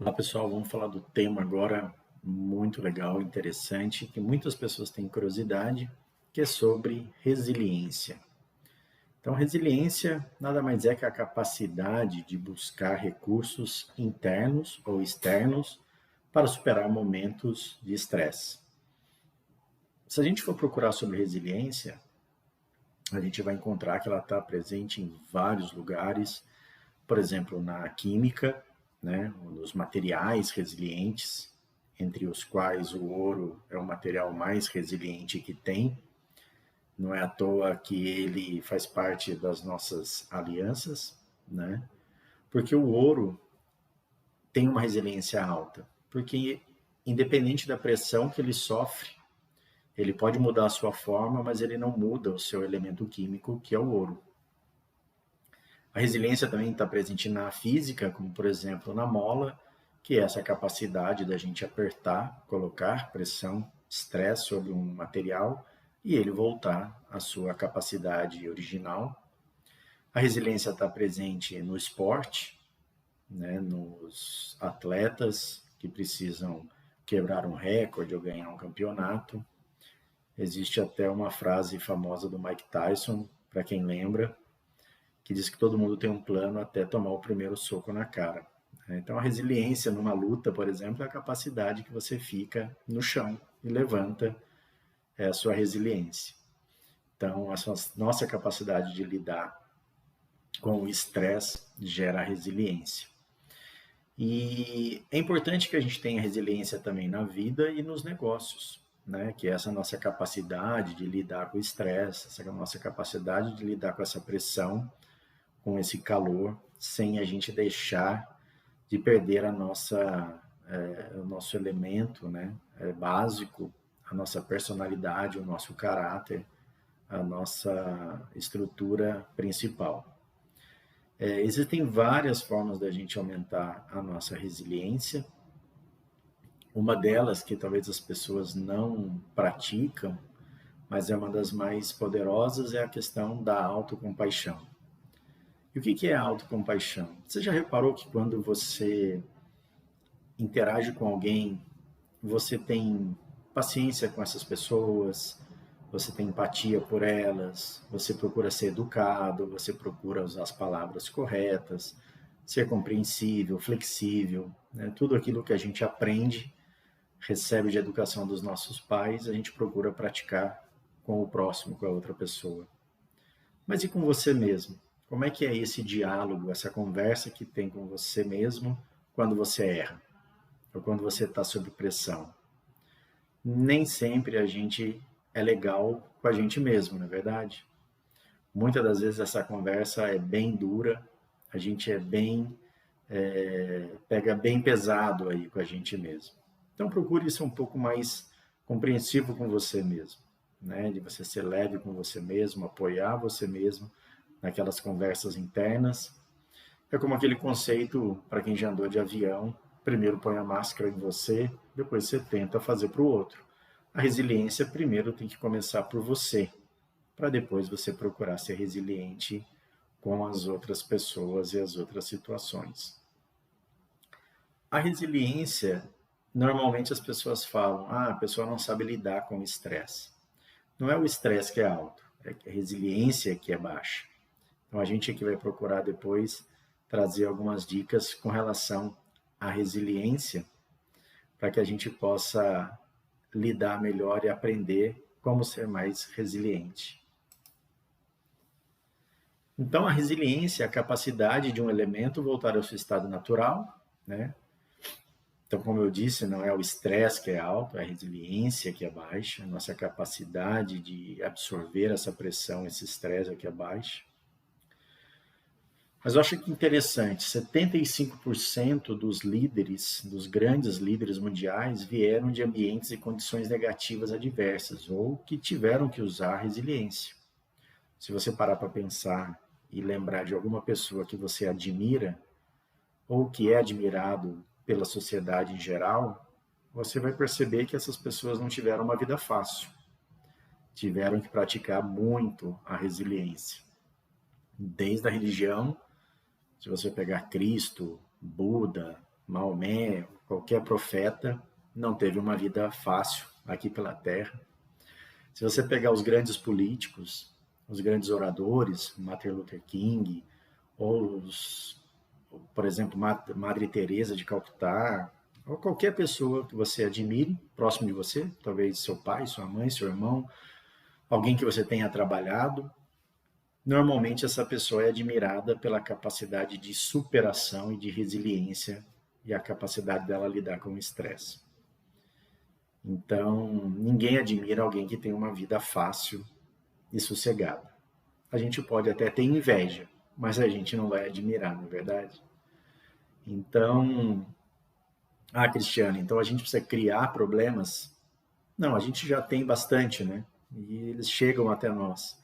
Olá pessoal, vamos falar do tema agora muito legal, interessante, que muitas pessoas têm curiosidade, que é sobre resiliência. Então, resiliência nada mais é que a capacidade de buscar recursos internos ou externos para superar momentos de estresse. Se a gente for procurar sobre resiliência, a gente vai encontrar que ela está presente em vários lugares, por exemplo, na química, né, nos materiais resilientes, entre os quais o ouro é o material mais resiliente que tem. Não é à toa que ele faz parte das nossas alianças, né? Porque o ouro tem uma resiliência alta, porque independente da pressão que ele sofre, ele pode mudar a sua forma, mas ele não muda o seu elemento químico, que é o ouro. A resiliência também está presente na física, como por exemplo na mola, que é essa capacidade da gente apertar, colocar pressão, estresse sobre um material e ele voltar à sua capacidade original. A resiliência está presente no esporte, né, nos atletas que precisam quebrar um recorde ou ganhar um campeonato. Existe até uma frase famosa do Mike Tyson, para quem lembra, que diz que todo mundo tem um plano até tomar o primeiro soco na cara. Então, a resiliência numa luta, por exemplo, é a capacidade que você fica no chão e levanta, é a sua resiliência. Então, a nossa capacidade de lidar com o estresse gera resiliência. E é importante que a gente tenha resiliência também na vida e nos negócios, né? Que é essa nossa capacidade de lidar com o estresse, essa nossa capacidade de lidar com essa pressão, com esse calor, sem a gente deixar de perder o nosso elemento, né, básico, a nossa personalidade, o nosso caráter, a nossa estrutura principal. Existem várias formas da gente aumentar a nossa resiliência. Uma delas, que talvez as pessoas não praticam, mas é uma das mais poderosas, é a questão da autocompaixão. E o que é a autocompaixão? Você já reparou que quando você interage com alguém, você tem paciência com essas pessoas, você tem empatia por elas, você procura ser educado, você procura usar as palavras corretas, ser compreensível, flexível, né? Tudo aquilo que a gente aprende, recebe de educação dos nossos pais, a gente procura praticar com o próximo, com a outra pessoa. Mas e com você mesmo? Como é que é esse diálogo, essa conversa que tem com você mesmo quando você erra? Ou quando você está sob pressão? Nem sempre a gente é legal com a gente mesmo, não é verdade? Muitas das vezes essa conversa é bem dura, a gente pega bem pesado aí com a gente mesmo. Então procure ser um pouco mais compreensivo com você mesmo, né? De você ser leve com você mesmo, apoiar você mesmo naquelas conversas internas. É como aquele conceito, para quem já andou de avião, primeiro põe a máscara em você, depois você tenta fazer para o outro. A resiliência primeiro tem que começar por você, para depois você procurar ser resiliente com as outras pessoas e as outras situações. A resiliência, normalmente as pessoas falam, a pessoa não sabe lidar com o estresse. Não é o estresse que é alto, é a resiliência que é baixa. Então a gente aqui vai procurar depois trazer algumas dicas com relação à resiliência, para que a gente possa lidar melhor e aprender como ser mais resiliente. Então, a resiliência é a capacidade de um elemento voltar ao seu estado natural, né? Então, como eu disse, não é o estresse que é alto, é a resiliência que é baixa, a nossa capacidade de absorver essa pressão, esse estresse é que é baixa. Mas eu acho que interessante, 75% dos líderes, dos grandes líderes mundiais, vieram de ambientes e condições negativas adversas, ou que tiveram que usar a resiliência. Se você parar para pensar e lembrar de alguma pessoa que você admira, ou que é admirado pela sociedade em geral, você vai perceber que essas pessoas não tiveram uma vida fácil. Tiveram que praticar muito a resiliência. Desde a religião, se você pegar Cristo, Buda, Maomé, qualquer profeta, não teve uma vida fácil aqui pela Terra. Se você pegar os grandes políticos, os grandes oradores, Martin Luther King, ou por exemplo, Madre Teresa de Calcutá, ou qualquer pessoa que você admire, próximo de você, talvez seu pai, sua mãe, seu irmão, alguém que você tenha trabalhado, normalmente essa pessoa é admirada pela capacidade de superação e de resiliência e a capacidade dela lidar com o estresse. Então, ninguém admira alguém que tem uma vida fácil e sossegada. A gente pode até ter inveja, mas a gente não vai admirar, não é verdade? Então, Cristiano, então a gente precisa criar problemas? Não, a gente já tem bastante, né? E eles chegam até nós.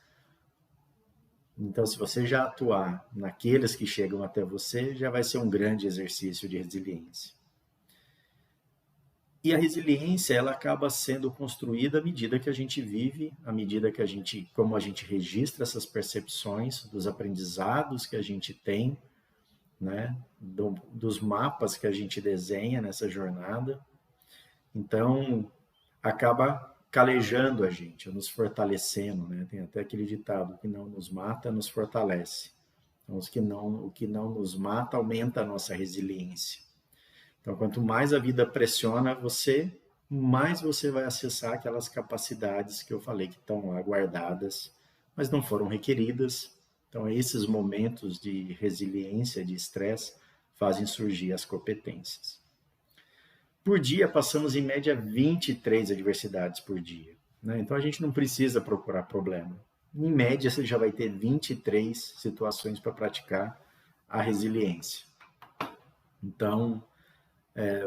Então, se você já atuar naqueles que chegam até você, já vai ser um grande exercício de resiliência. E a resiliência, ela acaba sendo construída à medida que a gente vive, à medida que como a gente registra essas percepções, dos aprendizados que a gente tem, né? Dos mapas que a gente desenha nessa jornada. Então, acaba calejando a gente, nos fortalecendo, né? Tem até aquele ditado, o que não nos mata, nos fortalece. Então, o que não nos mata aumenta a nossa resiliência. Então, quanto mais a vida pressiona você, mais você vai acessar aquelas capacidades que eu falei que estão lá guardadas, mas não foram requeridas. Então, esses momentos de resiliência, de estresse, fazem surgir as competências. Por dia, passamos em média 23 adversidades por dia, né? Então, a gente não precisa procurar problema. Em média, você já vai ter 23 situações para praticar a resiliência. Então,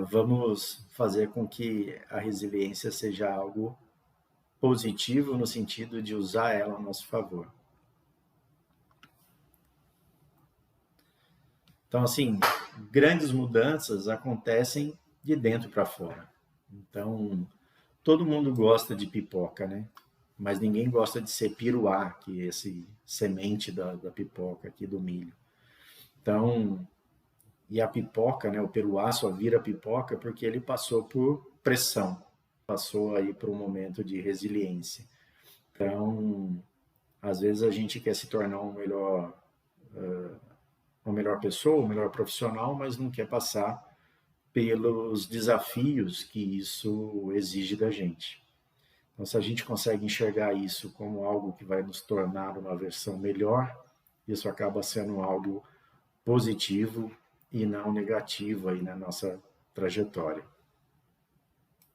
vamos fazer com que a resiliência seja algo positivo no sentido de usar ela a nosso favor. Então, assim, grandes mudanças acontecem de dentro para fora. Então, todo mundo gosta de pipoca, né? Mas ninguém gosta de ser piruá, que é esse semente da pipoca aqui do milho. Então, e a pipoca, né? O peruá só vira pipoca porque ele passou por pressão, passou aí por um momento de resiliência. Então, às vezes a gente quer se tornar uma melhor pessoa, um melhor profissional, mas não quer passar pelos desafios que isso exige da gente. Então, se a gente consegue enxergar isso como algo que vai nos tornar uma versão melhor, isso acaba sendo algo positivo e não negativo aí na nossa trajetória.